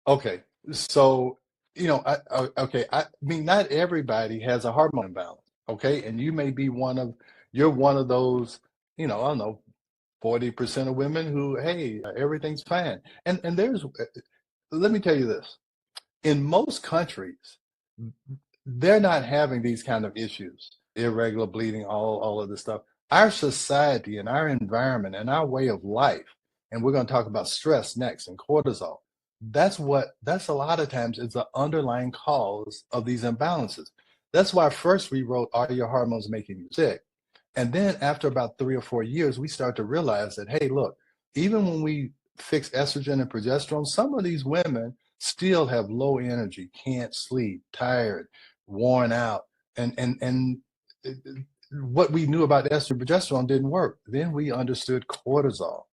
Okay, so I mean, not everybody has a hormone imbalance. Okay, and you may be you're one of those, I don't know, 40% of women who, hey, everything's fine. And let me tell you this: in most countries, they're not having these kind of issues, irregular bleeding, all of this stuff. Our society and our environment and our way of life, and we're going to talk about stress next and cortisol. That's a lot of times is the underlying cause of these imbalances. That's why first we wrote, "Are your hormones making you sick?" And then after about 3 or 4 years, we start to realize that, hey, look, even when we fix estrogen and progesterone, some of these women still have low energy, can't sleep, tired, worn out. And uh, what we knew about estrogen and progesterone didn't work. Then we understood cortisol.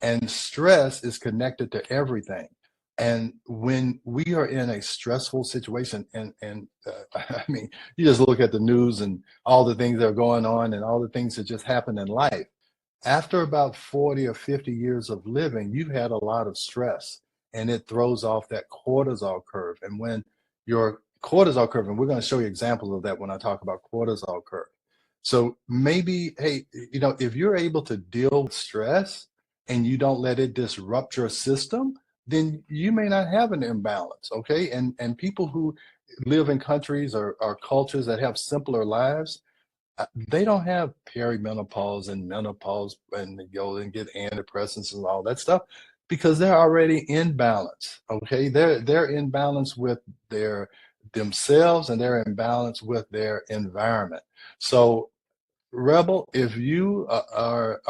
And stress is connected to everything. And when we are in a stressful situation, I mean, you just look at the news and all the things that are going on and all the things that just happen in life. After about 40 or 50 years of living, you've had a lot of stress and it throws off that cortisol curve. And when your cortisol curve, and we're going to show you examples of that when I talk about cortisol curve. So maybe, hey, if you're able to deal with stress and you don't let it disrupt your system, then you may not have an imbalance, okay? And people who live in countries or cultures that have simpler lives, they don't have perimenopause and menopause and go and get antidepressants and all that stuff because they're already in balance. Okay, they're in balance with their themselves and they're in balance with their environment. So, Rebel, if you are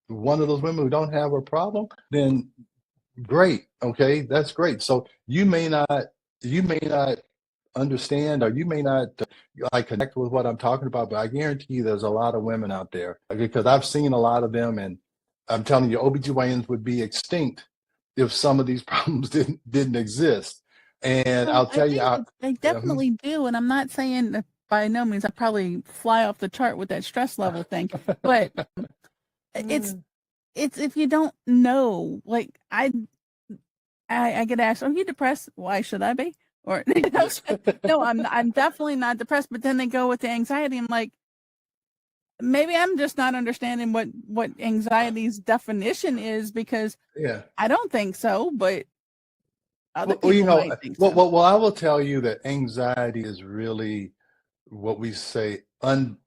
one of those women who don't have a problem, then great. Okay, that's great. So you may not understand or you may not like connect with what I'm talking about, but I guarantee you there's a lot of women out there because I've seen a lot of them, and I'm telling you, OBGYNs would be extinct if some of these problems didn't exist. And Well, I'll I tell you, think that they definitely do, and I'm not saying that by no means I probably fly off the chart with that stress level thing, but it's it's if you don't know, like I get asked, "Are you depressed?" Why should I be? Or no, I'm definitely not depressed. But then they go with the anxiety. I'm like, maybe I'm just not understanding what anxiety's definition is because yeah. I don't think so, but other Well, people might think so. I will tell you that anxiety is really what we say un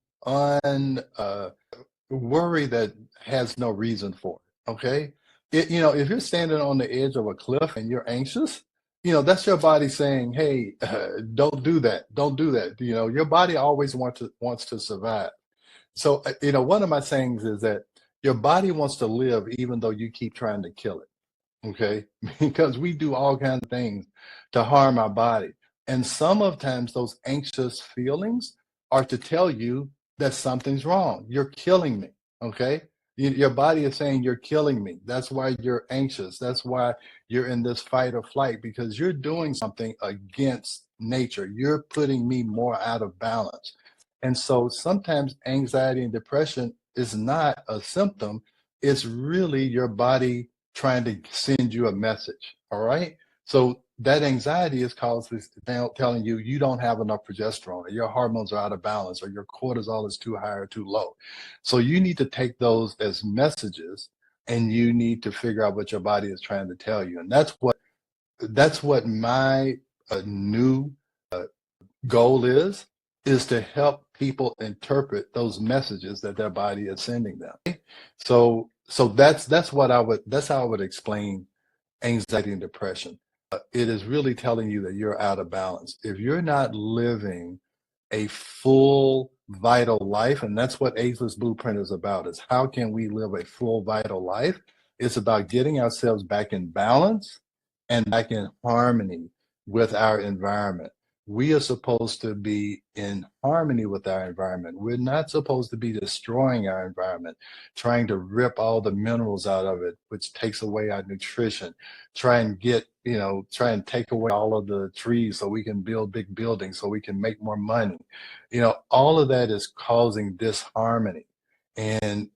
worry that has no reason for it. Okay, if you're standing on the edge of a cliff and you're anxious, that's your body saying, "Hey, don't do that. Don't do that." Your body always wants to survive. So, one of my sayings is that your body wants to live even though you keep trying to kill it. Okay, because we do all kinds of things to harm our body, and some of times those anxious feelings are to tell you that something's wrong. You're killing me. Okay, your body is saying you're killing me. That's why you're anxious. That's why you're in this fight or flight, because you're doing something against nature. You're putting me more out of balance. And so sometimes anxiety and depression is not a symptom, it's really your body trying to send you a message. All right. So that anxiety is telling you you don't have enough progesterone, or your hormones are out of balance, or your cortisol is too high or too low. So you need to take those as messages, and you need to figure out what your body is trying to tell you. And that's what my new goal is to help people interpret those messages that their body is sending them. So that's how I would explain anxiety and depression. It is really telling you that you're out of balance. If you're not living a full vital life, and that's what Ageless Blueprint is about, is how can we live a full vital life? It's about getting ourselves back in balance and back in harmony with our environment. We are supposed to be in harmony with our environment. We're not supposed to be destroying our environment, trying to rip all the minerals out of it, which takes away our nutrition, try and take away all of the trees so we can build big buildings so we can make more money. All of that is causing disharmony. And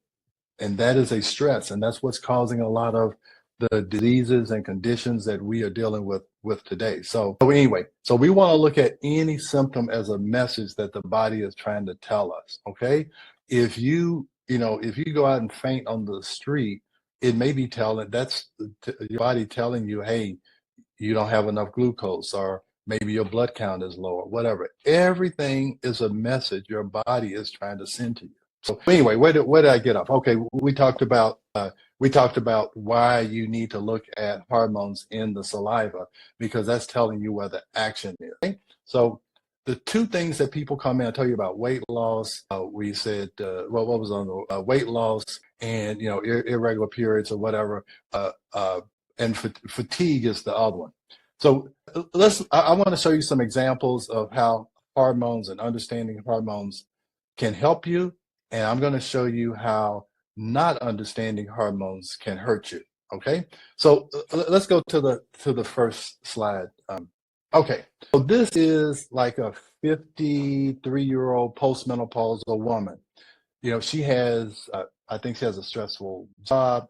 that is a stress, and that's what's causing a lot of the diseases and conditions that we are dealing with today. So anyway, so we want to look at any symptom as a message that the body is trying to tell us. Okay, if you go out and faint on the street, it may be telling that's your body telling you, hey, you don't have enough glucose, or maybe your blood count is low, or whatever. Everything is a message your body is trying to send to you. So anyway, where did I get off? Okay, we talked about why you need to look at hormones in the saliva, because that's telling you where the action is. Okay? So the two things that people come in, I'll tell you about weight loss. We said, what was on the weight loss and irregular periods or whatever. And fatigue is the other one. So I want to show you some examples of how hormones and understanding hormones can help you. And I'm going to show you how not understanding hormones can hurt you. Okay. So let's go to the first slide. Okay. So this is like a 53-year-old postmenopausal woman. She has, I think she has a stressful job.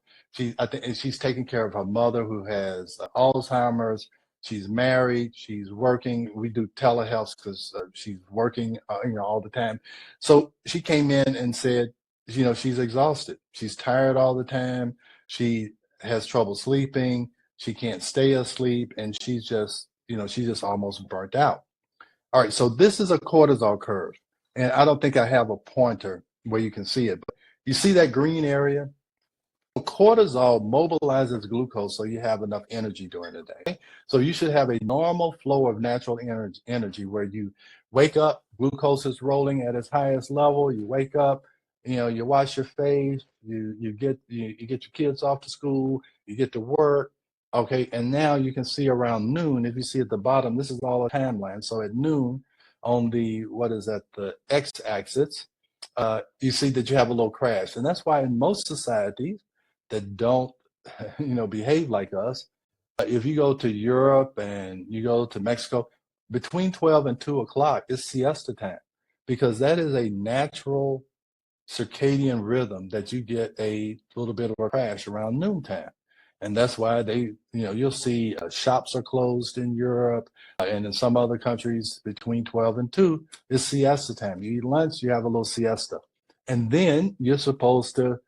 I think she's taking care of her mother who has Alzheimer's. She's married. She's working. We do telehealth because she's working, all the time. So she came in and said, she's exhausted. She's tired all the time. She has trouble sleeping. She can't stay asleep, and she's just almost burnt out. All right. So this is a cortisol curve, and I don't think I have a pointer where you can see it, but you see that green area? Cortisol mobilizes glucose so you have enough energy during the day. So you should have a normal flow of natural energy where you wake up, glucose is rolling at its highest level. You wake up, you wash your face, you get your kids off to school, you get to work. Okay, and now you can see around noon, if you see at the bottom, this is all a timeline. So at noon on the x-axis, you see that you have a little crash. And that's why in most societies that don't, behave like us, if you go to Europe and you go to Mexico, between 12 and 2 o'clock is siesta time, because that is a natural circadian rhythm that you get a little bit of a crash around noontime. And that's why you'll see shops are closed in Europe, and in some other countries between 12 and 2 is siesta time. You eat lunch, you have a little siesta. And then you're supposed to,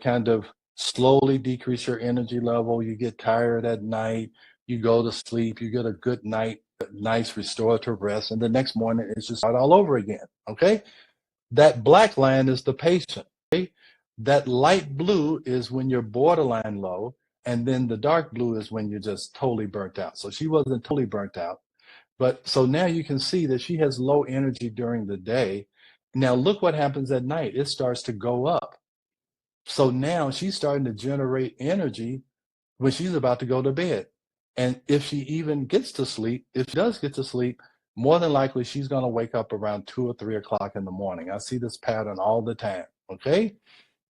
kind of slowly decrease your energy level. You get tired at night, you go to sleep, you get a good nice restorative rest, and the next morning it's just start all over again. Okay? That black line is the patient. Okay? That light blue is when you're borderline low, and then the dark blue is when you're just totally burnt out. So she wasn't totally burnt out. But so now you can see that she has low energy during the day. Now look what happens at night. It starts to go up. So now she's starting to generate energy when she's about to go to bed. And if she even gets to sleep, if she does get to sleep, more than likely she's going to wake up around 2 or 3 o'clock in the morning. I see this pattern all the time. Okay.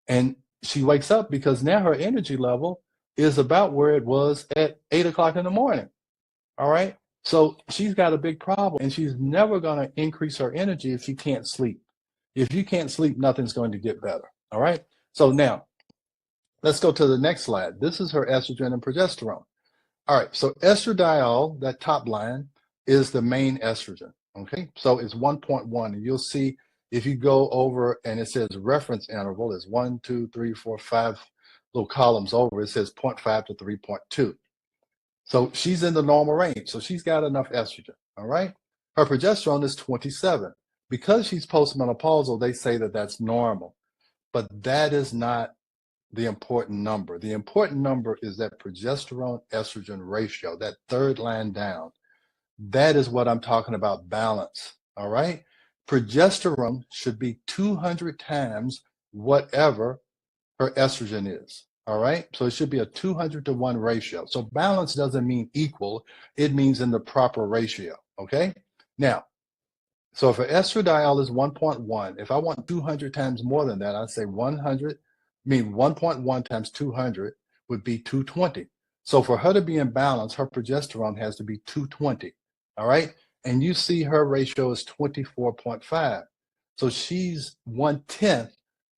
And she wakes up because now her energy level is about where it was at 8 o'clock in the morning. All right. So she's got a big problem, and she's never going to increase her energy if she can't sleep. If you can't sleep, nothing's going to get better. All right. So now let's go to the next slide. This is her estrogen and progesterone. All right. So estradiol, that top line, is the main estrogen. Okay. So it's 1.1. And you'll see if you go over and it says reference interval is 1, 2, 3, 4, 5 little columns over. It says 0.5 to 3.2. So she's in the normal range. So she's got enough estrogen. All right. Her progesterone is 27. Because she's postmenopausal, they say that that's normal. But that is not the important number. The important number is that progesterone estrogen ratio, that third line down. That is what I'm talking about, balance. All right. Progesterone should be 200 times whatever her estrogen is. All right. So it should be a 200 to 1 ratio. So balance doesn't mean equal. It means in the proper ratio. Okay. Now, so if her estradiol is 1.1, if I want 200 times more than that, I'd say 1.1 times 200 would be 220. So for her to be in balance, her progesterone has to be 220. All right. And you see her ratio is 24.5. So she's 1/10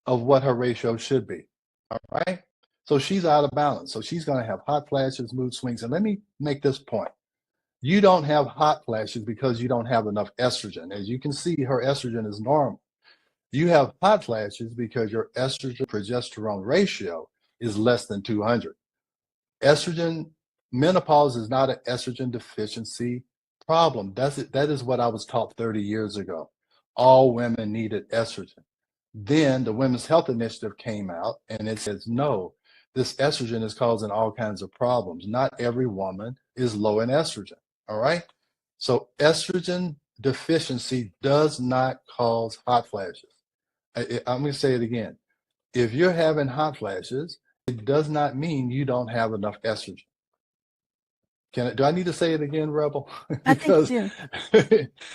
of what her ratio should be. All right. So she's out of balance. So she's going to have hot flashes, mood swings. And let me make this point. You don't have hot flashes because you don't have enough estrogen. As you can see, her estrogen is normal. You have hot flashes because your estrogen progesterone ratio is less than 200. Estrogen, menopause is not an estrogen deficiency problem. That is what I was taught 30 years ago. All women needed estrogen. Then the Women's Health Initiative came out and it says, no, this estrogen is causing all kinds of problems. Not every woman is low in estrogen. All right. So estrogen deficiency does not cause hot flashes. I'm going to say it again. If you're having hot flashes, it does not mean you don't have enough estrogen. Do I need to say it again, Rebel? I think because you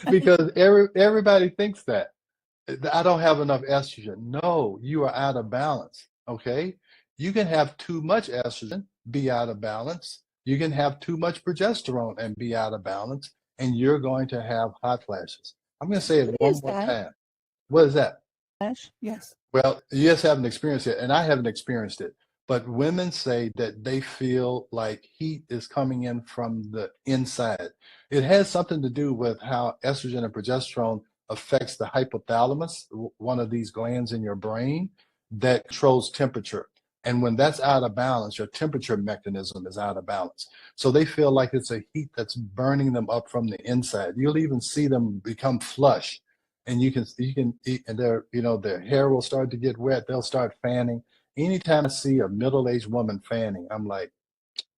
because everybody thinks that I don't have enough estrogen. No, you are out of balance. Okay, you can have too much estrogen, be out of balance. You can have too much progesterone and be out of balance, and you're going to have hot flashes. I'm going to say it What one is more that? time. What is that? Flash? Yes. Well, you just haven't experienced it, and I haven't experienced it. But women say that they feel like heat is coming in from the inside. It has something to do with how estrogen and progesterone affects the hypothalamus, one of these glands in your brain that controls temperature. And when that's out of balance, your temperature mechanism is out of balance. So they feel like it's a heat that's burning them up from the inside. You'll even see them become flush, and you can eat, and their hair will start to get wet. They'll start fanning. Anytime I see a middle-aged woman fanning, I'm like,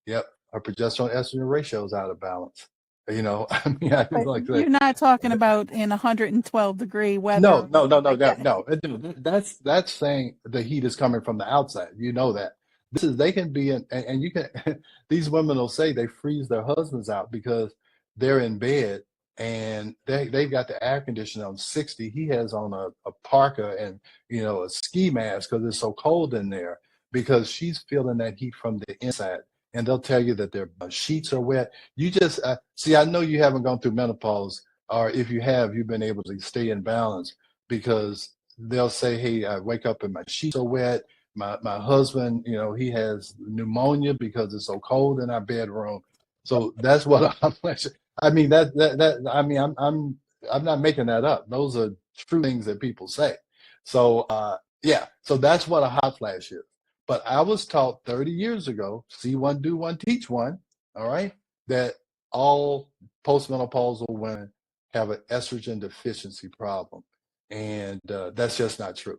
yep, her progesterone estrogen ratio is out of balance. I mean, I just But like you're not talking about in 112-degree no, weather. no, no, no, Like no, that. no. That's saying the heat is coming from the outside. You know that. They can be in, and you can, these women will say they freeze their husbands out because they're in bed and they've got the air conditioner on 60. He has on a parka and, a ski mask because it's so cold in there because she's feeling that heat from the inside. And they'll tell you that their sheets are wet. You just, see, I know you haven't gone through menopause, or if you have, you've been able to stay in balance because they'll say, hey, I wake up and my sheets are wet. My husband, he has pneumonia because it's so cold in our bedroom. So that's what I'm I mean, I mean, I'm not making that up. Those are true things that people say. So, yeah, so that's what a hot flash is. But I was taught 30 years ago, see one, do one, teach one, all right, that all postmenopausal women have an estrogen deficiency problem. And that's just not true.